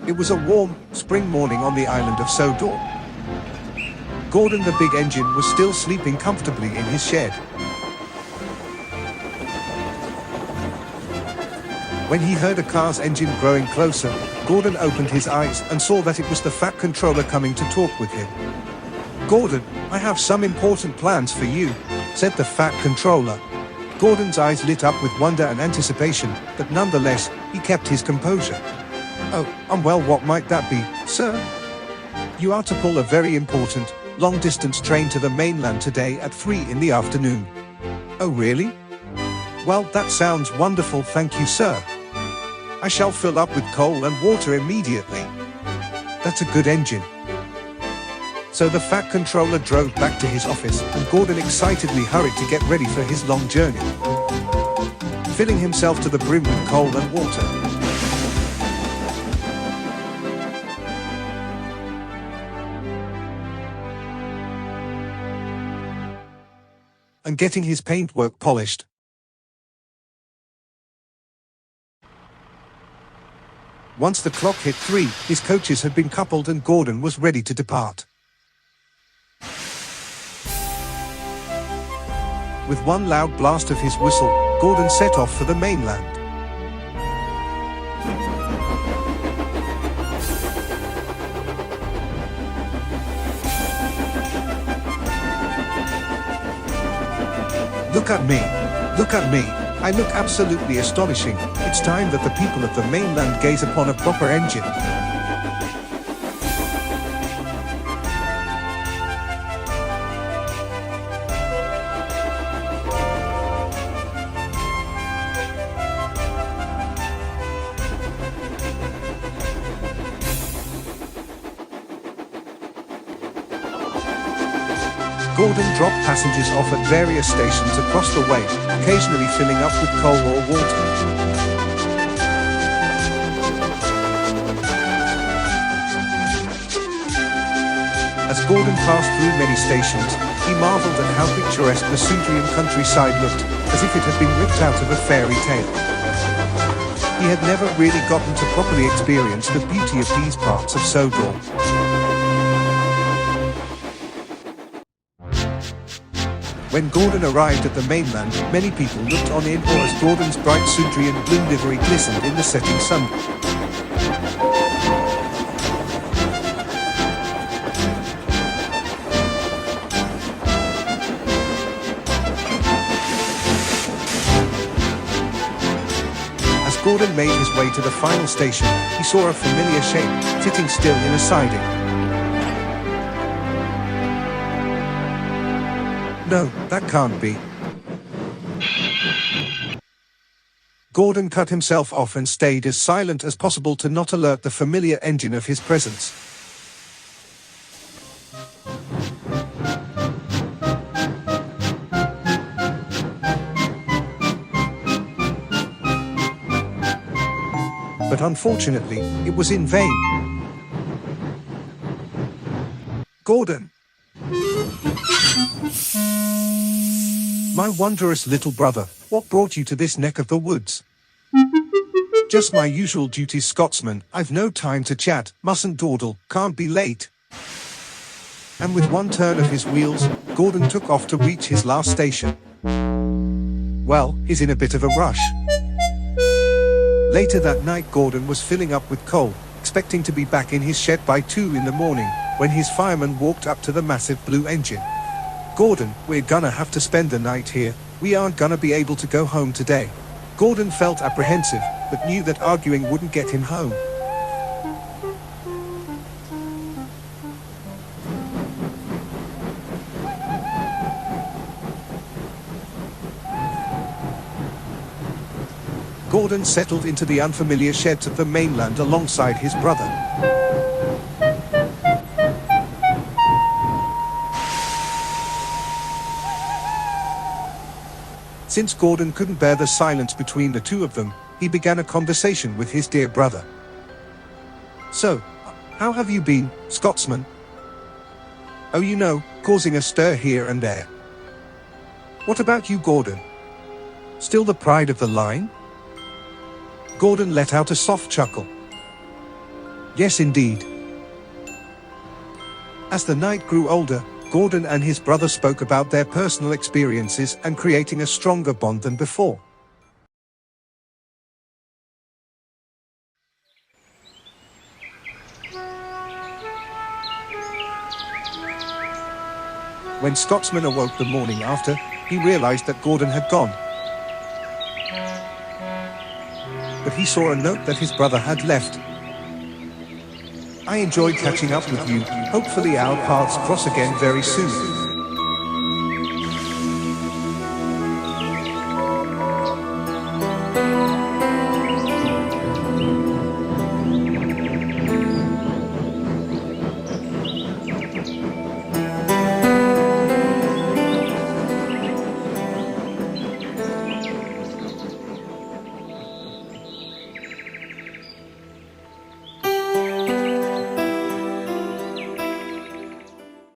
It was a warm, spring morning on the island of Sodor. Gordon the big engine was still sleeping comfortably in his shed. When he heard a car's engine growing closer, Gordon opened his eyes and saw that it was the Fat Controller coming to talk with him. "Gordon, I have some important plans for you," said the Fat Controller. Gordon's eyes lit up with wonder and anticipation, but nonetheless, he kept his composure. "Oh, well, what might that be, sir?" "You are to pull a very important, long-distance train to the mainland today at 3 in the afternoon." "Oh, really? Well, that sounds wonderful, thank you, sir. I shall fill up with coal and water immediately." "That's a good engine." So the Fat Controller drove back to his office, and Gordon excitedly hurried to get ready for his long journey, filling himself to the brim with coal and water. And getting his paintwork polished. Once the clock hit 3, his coaches had been coupled and Gordon was ready to depart. With one loud blast of his whistle, Gordon set off for the mainland. "Look at me! Look at me! I look absolutely astonishing. It's time that the people of the mainland gaze upon a proper engine." Gordon dropped passengers off at various stations across the way, occasionally filling up with coal or water. As Gordon passed through many stations, he marveled at how picturesque the Sudrian countryside looked, as if it had been ripped out of a fairy tale. He had never really gotten to properly experience the beauty of these parts of Sodor. When Gordon arrived at the mainland, many people looked on in awe as Gordon's bright Sudrian blue livery glistened in the setting sun. As Gordon made his way to the final station, he saw a familiar shape, sitting still in a siding. "No, that can't be." Gordon cut himself off and stayed as silent as possible to not alert the familiar engine of his presence. But unfortunately, it was in vain. "Gordon! My wondrous little brother, what brought you to this neck of the woods?" "Just my usual duties, Scotsman. I've no time to chat, mustn't dawdle, can't be late." And with one turn of his wheels, Gordon took off to reach his last station. Well, he's in a bit of a rush. Later that night, Gordon was filling up with coal, expecting to be back in his shed by 2 in the morning, when his fireman walked up to the massive blue engine. "Gordon, we're gonna have to spend the night here. We aren't gonna be able to go home today." Gordon felt apprehensive, but knew that arguing wouldn't get him home. Gordon settled into the unfamiliar sheds of the mainland alongside his brother. Since Gordon couldn't bear the silence between the two of them, he began a conversation with his dear brother. "So, how have you been, Scotsman?" "Oh, you know, causing a stir here and there." "What about you, Gordon? Still the pride of the line?" Gordon let out a soft chuckle. Yes, indeed. As the night grew older, Gordon and his brother spoke about their personal experiences and creating a stronger bond than before. When Scotsman awoke the morning after, he realized that Gordon had gone. But he saw a note that his brother had left. I enjoyed catching up with you. Hopefully our paths cross again very soon.